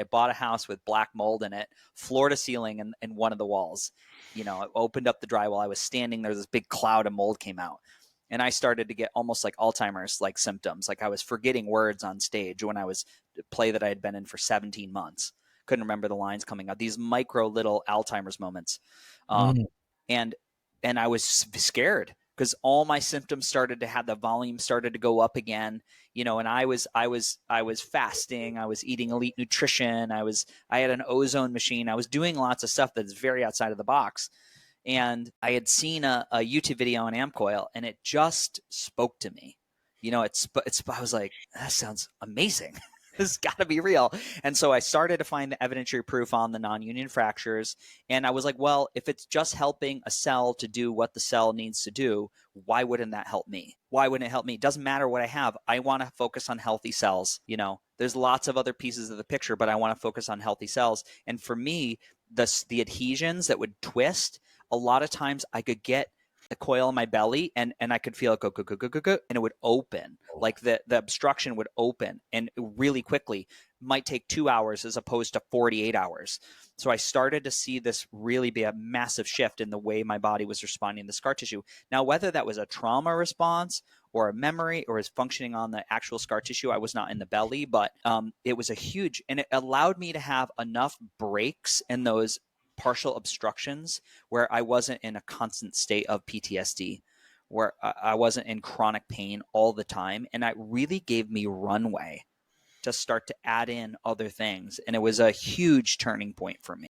I bought a house with black mold in it, floor to ceiling in one of the walls. You know, I opened up the drywall. I was standing there. This big cloud of mold came out. And I started to get almost like Alzheimer's like symptoms. Like I was forgetting words on stage when I was a play that I had been in for 17 months. Couldn't remember the lines coming out. These micro little Alzheimer's moments. Mm. And I was scared because all my symptoms started to have, the volume started to go up again, you know, and I was fasting. I was eating elite nutrition. I had an ozone machine. I was doing lots of stuff that's very outside of the box. And I had seen a YouTube video on AmpCoil, and it just spoke to me. You know, I was like, that sounds amazing. This has got to be real. And so I started to find the evidentiary proof on the non-union fractures. And I was like, well, if it's just helping a cell to do what the cell needs to do, why wouldn't that help me? Why wouldn't it help me? It doesn't matter what I have. I want to focus on healthy cells. You know, there's lots of other pieces of the picture, but I want to focus on healthy cells. And for me, the adhesions that would twist, a lot of times I could get the coil in my belly and I could feel it go, go, go, go, go, go, and it would open. Like the obstruction would open and really quickly. Might take 2 hours as opposed to 48 hours. So I started to see this really be a massive shift in the way my body was responding to scar tissue. Now, whether that was a trauma response or a memory or is functioning on the actual scar tissue, I was not in the belly, but it was a huge, and it allowed me to have enough breaks in those partial obstructions where I wasn't in a constant state of PTSD, where I wasn't in chronic pain all the time. And that really gave me runway to start to add in other things. And it was a huge turning point for me.